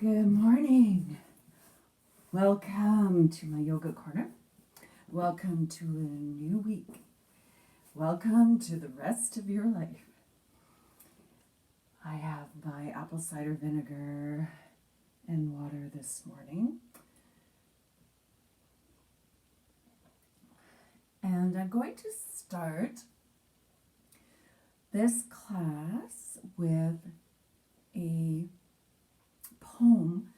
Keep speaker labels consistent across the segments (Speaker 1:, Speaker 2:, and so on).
Speaker 1: Good morning. Welcome to my yoga corner. Welcome to a new week. Welcome to the rest of your life. I have my apple cider vinegar and water this morning. And I'm going to start this class with a poem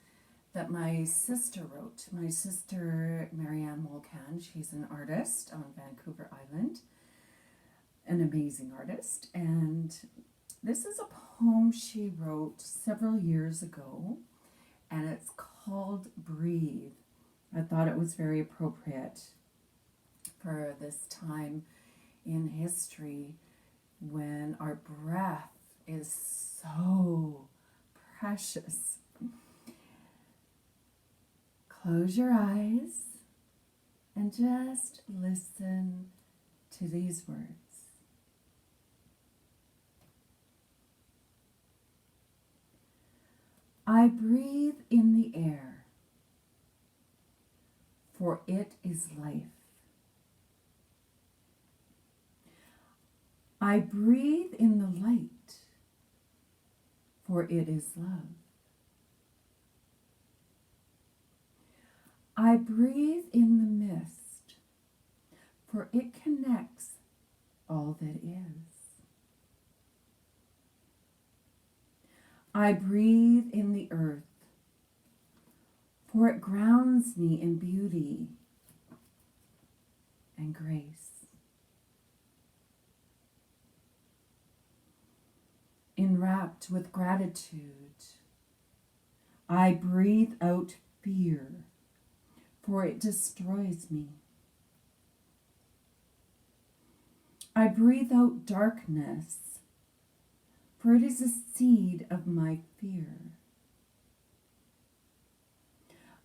Speaker 1: that my sister wrote. My sister, Mary Anne Molcan, she's an artist on Vancouver Island, an amazing artist. And this is a poem she wrote several years ago, and it's called Breathe. I thought it was very appropriate for this time in history when our breath is so precious. Close your eyes and just listen to these words. I breathe in the air, for it is life. I breathe in the light, for it is love. I breathe in the mist, for it connects all that is. I breathe in the earth, for it grounds me in beauty and grace. Enwrapped with gratitude, I breathe out fear, for it destroys me. I breathe out darkness, for it is a seed of my fear.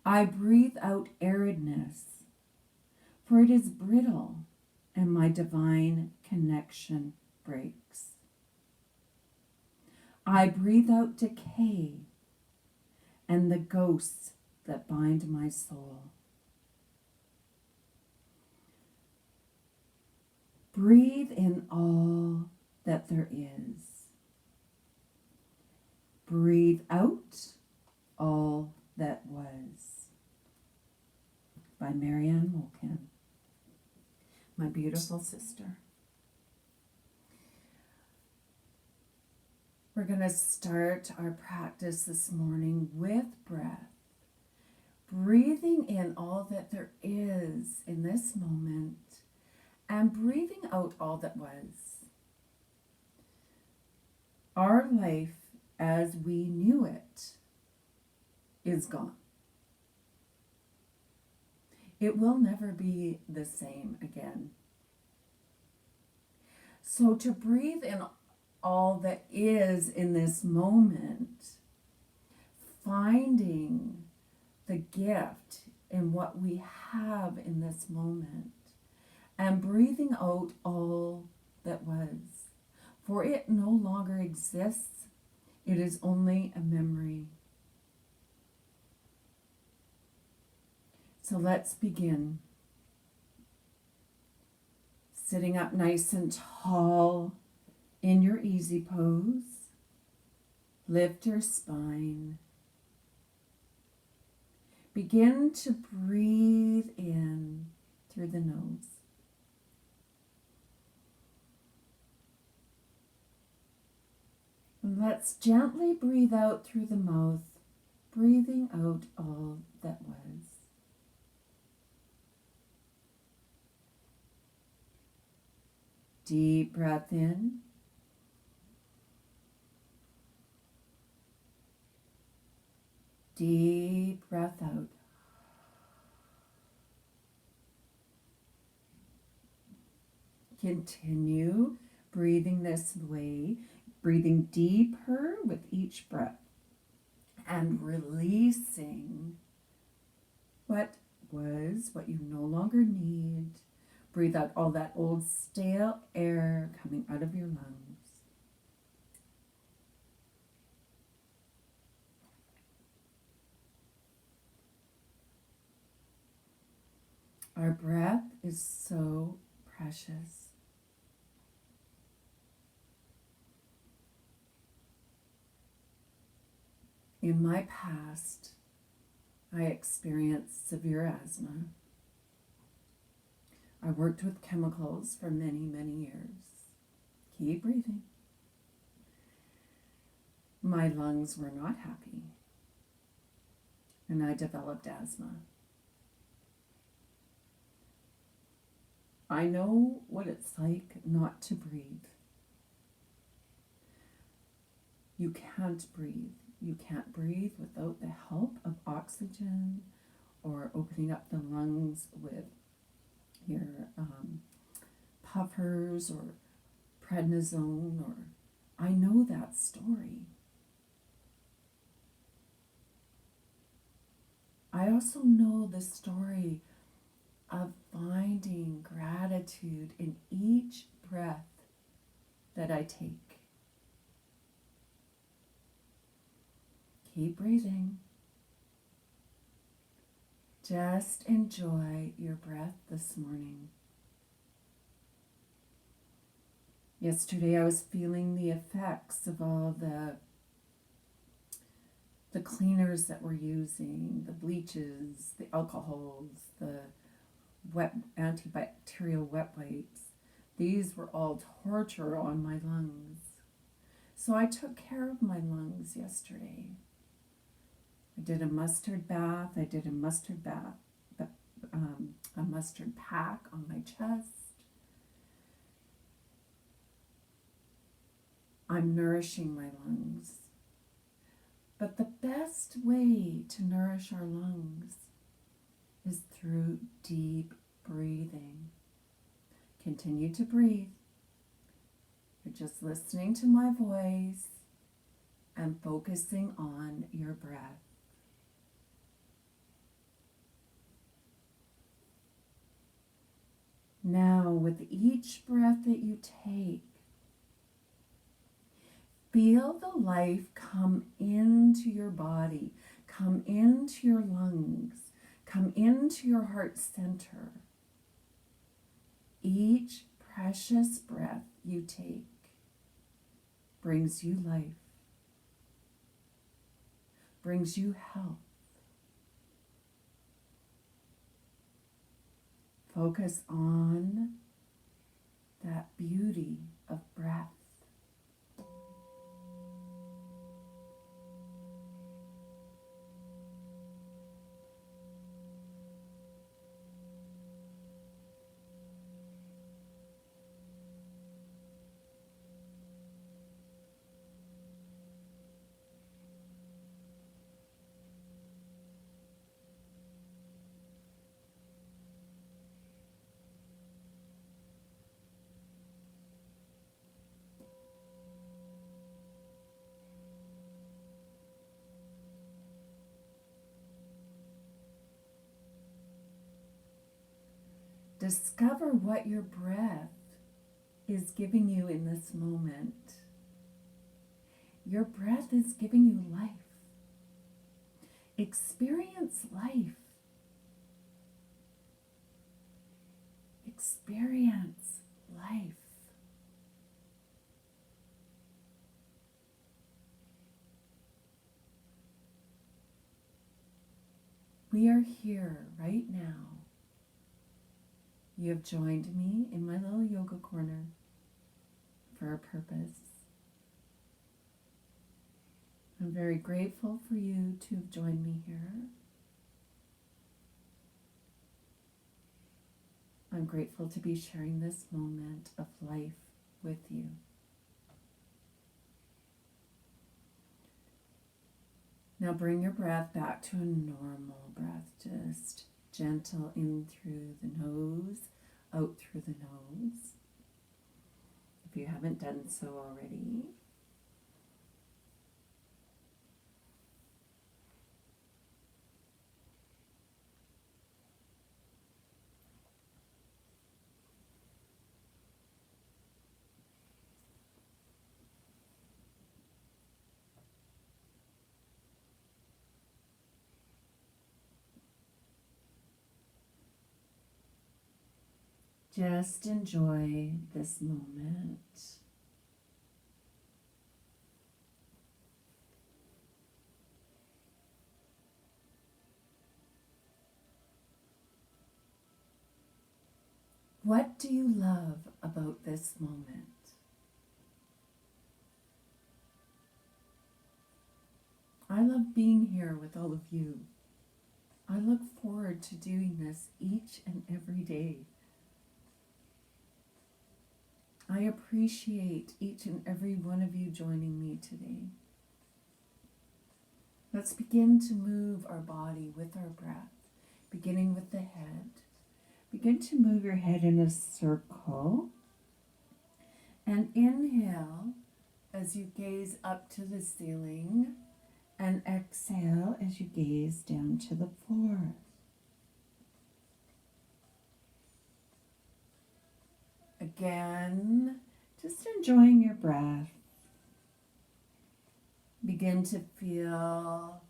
Speaker 1: I breathe out aridness, for it is brittle and my divine connection breaks. I breathe out decay and the ghosts that bind my soul. Breathe in all that there is. Breathe out all that was. By Mary Anne Molcan, my beautiful sister. We're going to start our practice this morning with breath. Breathing in all that there is in this moment, and breathing out all that was. Our life as we knew it is gone. It will never be the same again. So to breathe in all that is in this moment, finding the gift in what we have in this moment, and breathing out all that was. For it no longer exists. It is only a memory. So let's begin. Sitting up nice and tall in your easy pose. Lift your spine. Begin to breathe in through the nose. And let's gently breathe out through the mouth, breathing out all that was. Deep breath in. Deep breath out. Continue breathing this way, breathing deeper with each breath and releasing what was, what you no longer need. Breathe out all that old stale air coming out of your lungs. Our breath is so precious. In my past, I experienced severe asthma. I worked with chemicals for many, many years. Keep breathing. My lungs were not happy, and I developed asthma. I know what it's like not to breathe. You can't breathe. You can't breathe without the help of oxygen or opening up the lungs with your puffers or prednisone, or I know that story. I also know the story of finding gratitude in each breath that I take. Keep breathing. Just enjoy your breath this morning. Yesterday I was feeling the effects of all the cleaners that we're using, the bleaches, the alcohols, the wet antibacterial wet wipes. These were all torture on my lungs. So I took care of my lungs yesterday. I did a mustard bath. I did a mustard pack on my chest. I'm nourishing my lungs. But the best way to nourish our lungs is through deep breathing. Continue to breathe. You're just listening to my voice and focusing on your breath. Now, with each breath that you take, feel the life come into your body, come into your lungs, come into your heart center. Each precious breath you take brings you life, brings you health. Focus on that beauty of breath. Discover what your breath is giving you in this moment. Your breath is giving you life. Experience life. Experience life. We are here right now. You have joined me in my little yoga corner for a purpose. I'm very grateful for you to have joined me here. I'm grateful to be sharing this moment of life with you. Now bring your breath back to a normal breath, just gentle in through the nose, out through the nose. If you haven't done so already. Just enjoy this moment. What do you love about this moment? I love being here with all of you. I look forward to doing this each and every day. I appreciate each and every one of you joining me today. Let's begin to move our body with our breath, beginning with the head. Begin to move your head in a circle and inhale as you gaze up to the ceiling and exhale as you gaze down to the floor. Again, just enjoying your breath. Begin to feel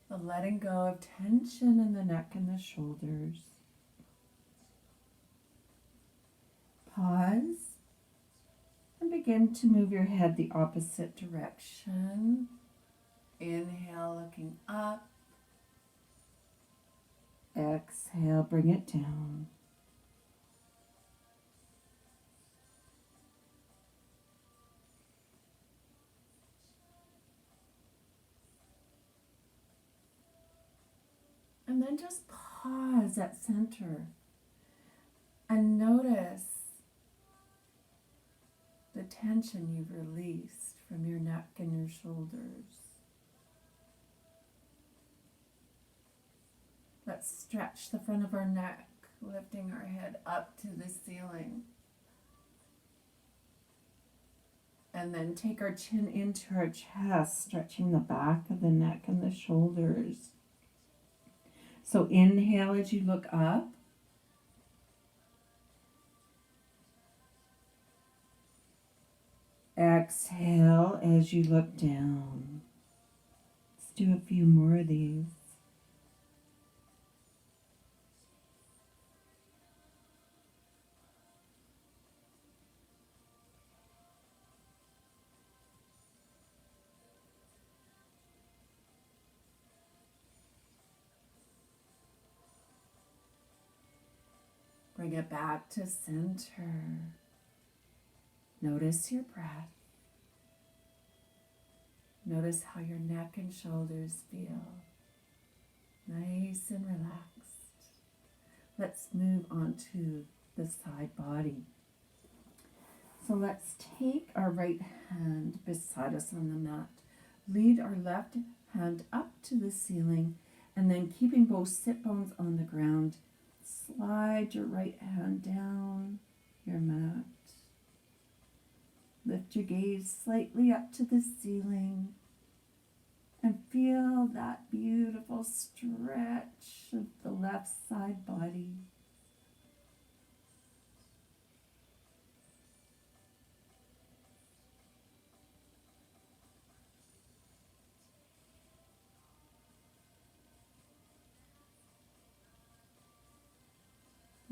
Speaker 1: the letting go of tension in the neck and the shoulders. Pause and begin to move your head the opposite direction. Inhale, looking up. Exhale, bring it down. And then just pause at center and notice the tension you've released from your neck and your shoulders. Let's stretch the front of our neck, lifting our head up to the ceiling. And then take our chin into our chest, stretching the back of the neck and the shoulders. So inhale as you look up. Exhale as you look down. Let's do a few more of these. Bring it back to center. Notice your breath. Notice how your neck and shoulders feel. Nice and relaxed. Let's move on to the side body. So let's take our right hand beside us on the mat. Lead our left hand up to the ceiling, and then keeping both sit bones on the ground, slide your right hand down your mat. Lift your gaze slightly up to the ceiling and feel that beautiful stretch of the left side body.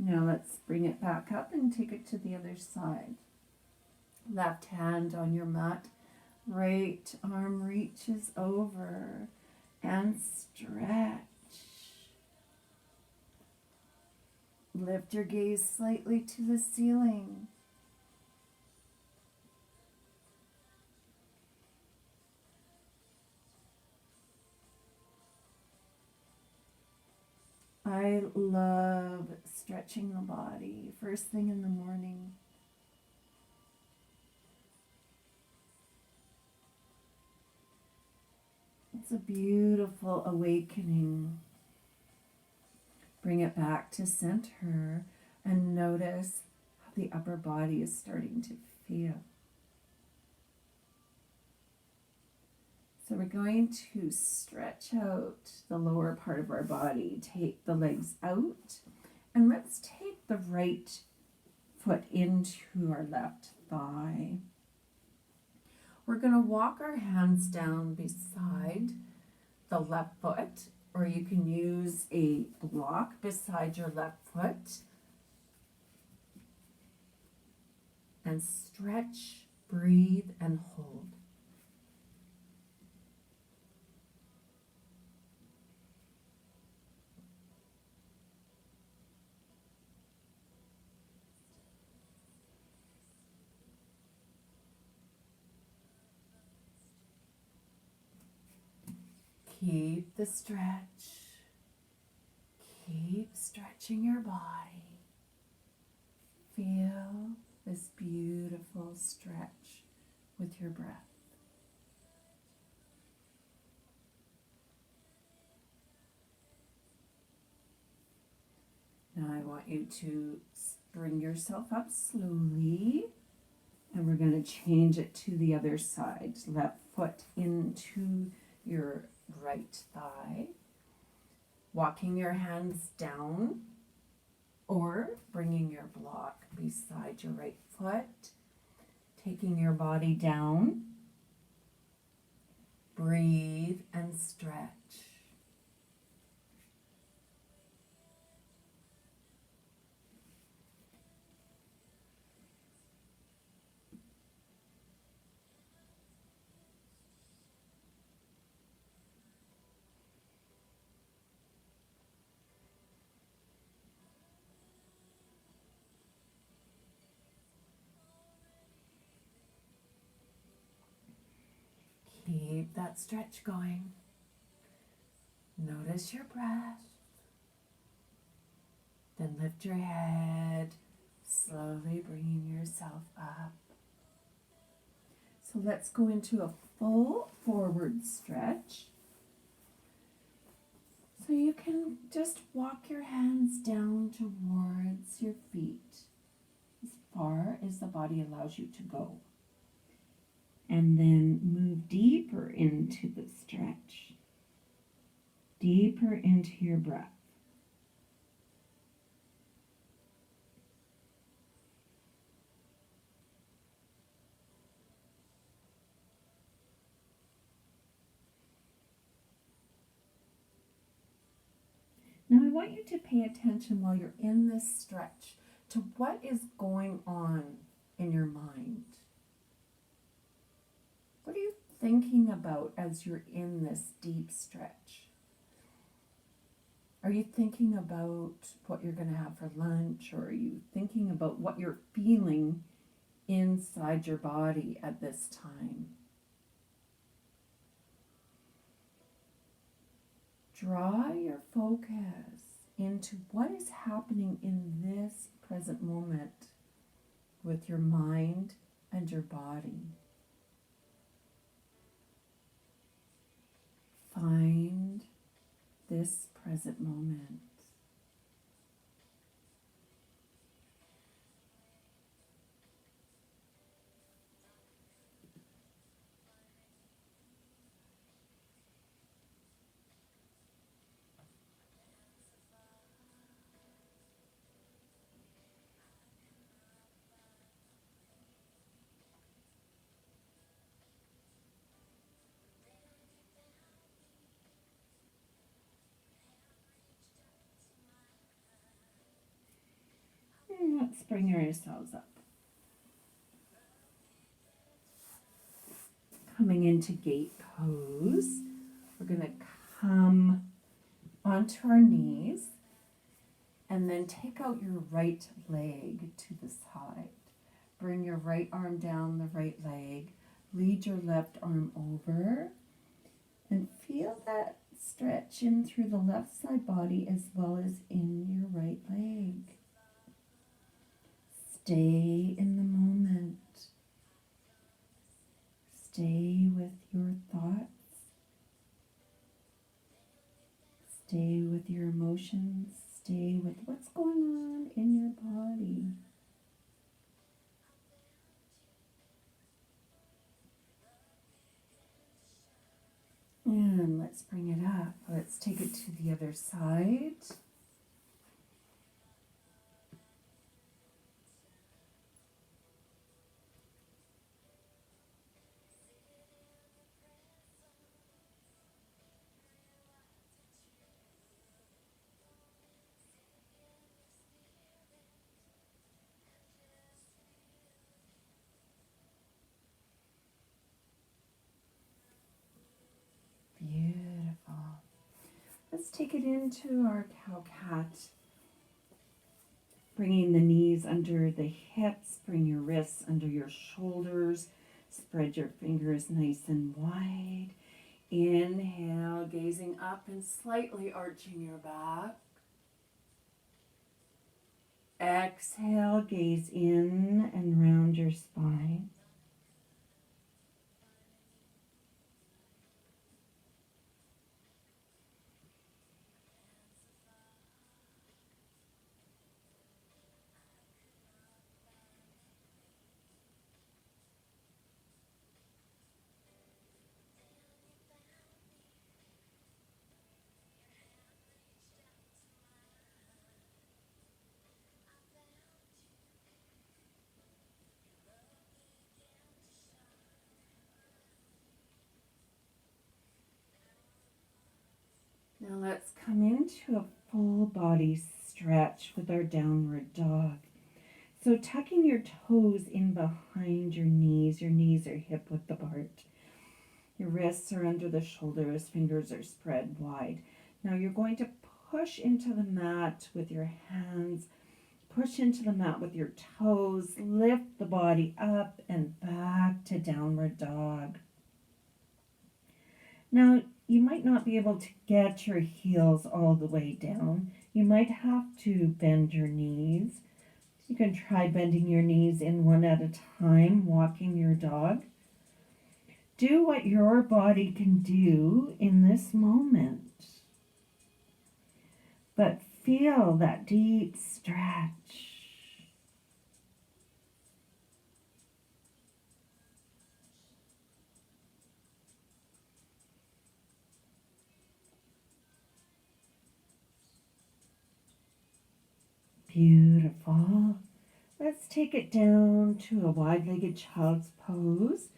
Speaker 1: Now let's bring it back up and take it to the other side. Left hand on your mat, right arm reaches over and stretch. Lift your gaze slightly to the ceiling. I love stretching the body first thing in the morning. It's a beautiful awakening. Bring it back to center and notice how the upper body is starting to feel. So we're going to stretch out the lower part of our body. Take the legs out, and let's take the right foot into our left thigh. We're going to walk our hands down beside the left foot, or you can use a block beside your left foot. and stretch, breathe, and hold. Keep the stretch. Keep stretching your body. Feel this beautiful stretch with your breath. Now I want you to bring yourself up slowly, and we're going to change it to the other side. Left foot into your right thigh, walking your hands down or bringing your block beside your right foot, taking your body down. Breathe and stretch. Keep that stretch going. Notice your breath. Then lift your head, slowly bringing yourself up. So let's go into a full forward stretch. So you can just walk your hands down towards your feet as far as the body allows you to go. And then move deeper into the stretch, deeper into your breath. Now I want you to pay attention while you're in this stretch to what is going on in your mind. What are you thinking about as you're in this deep stretch? Are you thinking about what you're going to have for lunch, or are you thinking about what you're feeling inside your body at this time? Draw your focus into what is happening in this present moment with your mind and your body. Find this present moment. And let's bring ourselves up. Coming into gate pose, we're going to come onto our knees and then take out your right leg to the side. Bring your right arm down the right leg. Lead your left arm over and feel that stretch in through the left side body as well as in your right leg. Stay in the moment. Stay with your thoughts. Stay with your emotions. Stay with what's going on in your body. And let's bring it up. Let's take it to the other side. let's take it into our cow-cat. Bringing the knees under the hips, bring your wrists under your shoulders. Spread your fingers nice and wide. Inhale, gazing up and slightly arching your back. Exhale, gaze in and round your spine. Now let's come into a full body stretch with our downward dog. So tucking your toes in behind your knees are hip width apart. Your wrists are under the shoulders, fingers are spread wide. Now you're going to push into the mat with your hands, push into the mat with your toes, lift the body up and back to downward dog. Now, you might not be able to get your heels all the way down. You might have to bend your knees. You can try bending your knees in one at a time, walking your dog. Do what your body can do in this moment. But feel that deep stretch. Beautiful. Let's take it down to a wide-legged child's pose.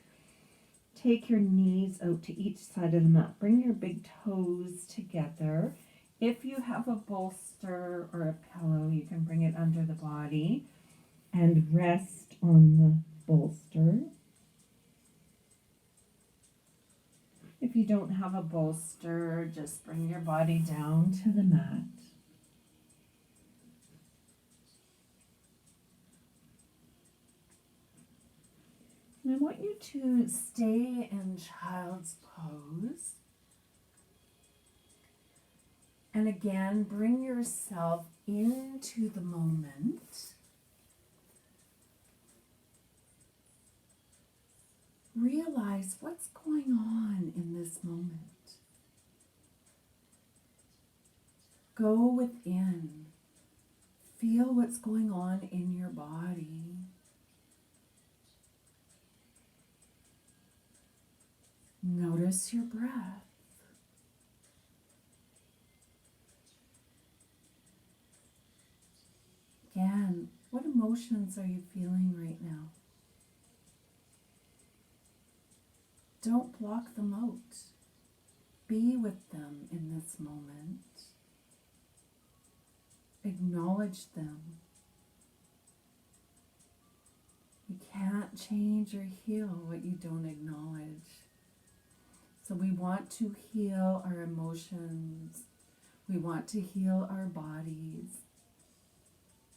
Speaker 1: Take your knees out to each side of the mat. Bring your big toes together. If you have a bolster or a pillow, you can bring it under the body and rest on the bolster. If you don't have a bolster, just bring your body down to the mat. And I want you to stay in child's pose. And again, bring yourself into the moment. Realize what's going on in this moment. Go within. Feel what's going on in your body. Notice your breath. Again, what emotions are you feeling right now? Don't block them out. Be with them in this moment. Acknowledge them. You can't change or heal what you don't acknowledge. So we want to heal our emotions. We want to heal our bodies.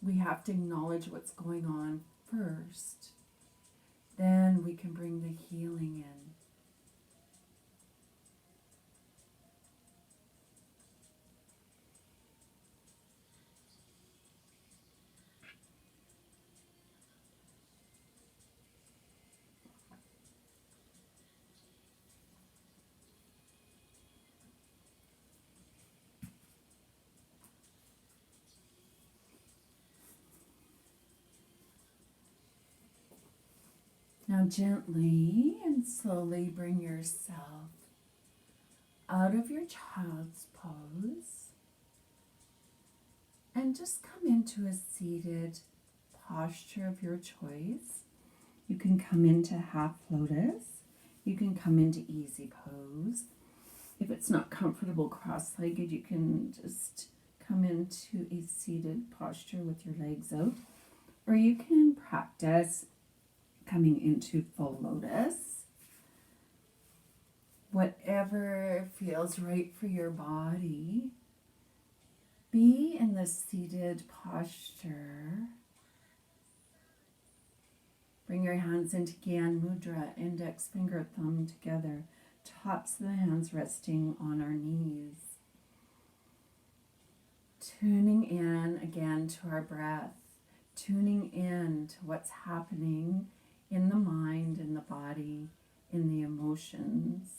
Speaker 1: We have to acknowledge what's going on first. Then we can bring the healing in. Now gently and slowly bring yourself out of your child's pose and just come into a seated posture of your choice. You can come into half lotus. You can come into easy pose. If it's not comfortable cross-legged, you can just come into a seated posture with your legs out. Or you can practice coming into full lotus. Whatever feels right for your body. Be in the seated posture. Bring your hands into Gyan Mudra, index finger, thumb together, tops of the hands resting on our knees. Tuning in again to our breath, tuning in to what's happening in the mind, in the body, in the emotions.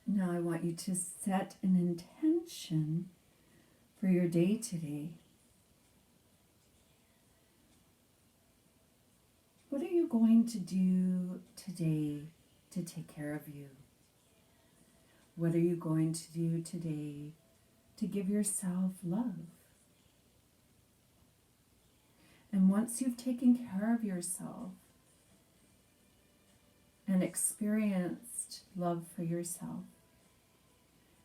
Speaker 1: Now I want you to set an intention for your day today. What are you going to do today to take care of you? What are you going to do today to give yourself love? And once you've taken care of yourself and experienced love for yourself,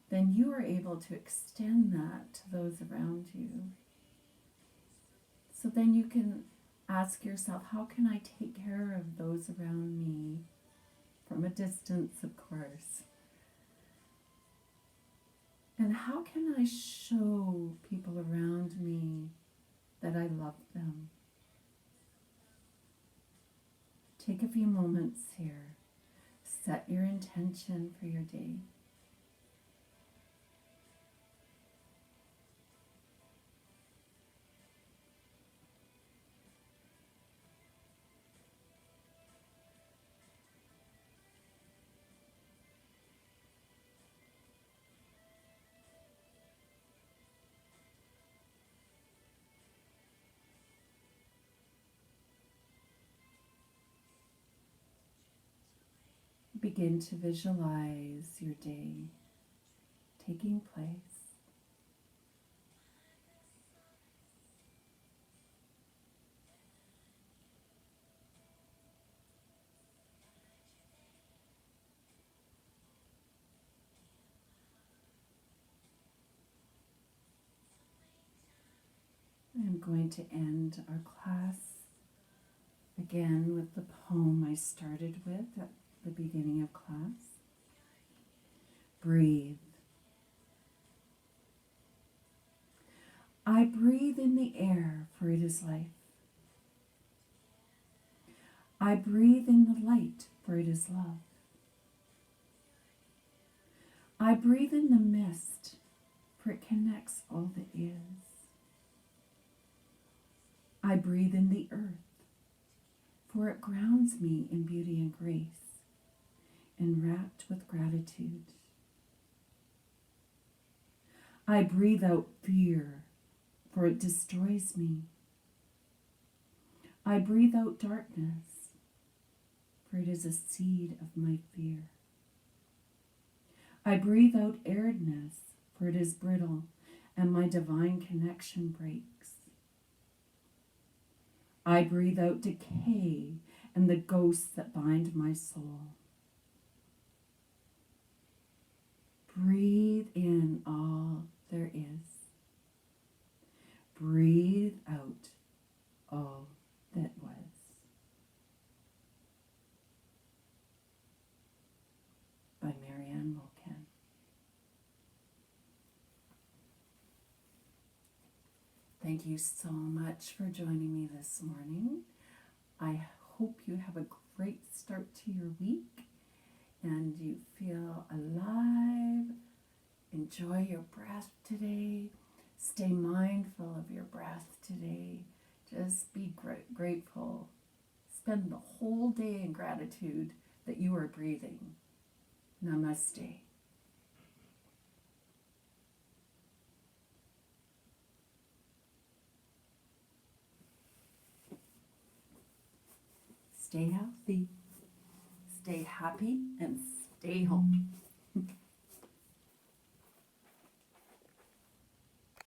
Speaker 1: then you are able to extend that to those around you. So then you can ask yourself, how can I take care of those around me? From a distance, of course. And how can I show people around me that I love them? Take a few moments here. Set your intention for your day. Begin to visualize your day taking place. I'm going to end our class again with the poem I started with at the beginning of class. Breathe. I breathe in the air, for it is life. I breathe in the light, for it is love. I breathe in the mist, for it connects all that is. I breathe in the earth, for it grounds me in beauty and grace, enwrapped with gratitude. I breathe out fear, for it destroys me. I breathe out darkness, for it is a seed of my fear. I breathe out aridness, for it is brittle, and my divine connection breaks. I breathe out decay and the ghosts that bind my soul. Breathe in all there is. Breathe out all that was. By Mary Anne Molcan. Thank you so much for joining me this morning. I hope you have a great start to your week and you feel alive. Enjoy your breath today. Stay mindful of your breath today. Just be grateful. Spend the whole day in gratitude that you are breathing. Namaste. Stay healthy, stay happy, and stay home.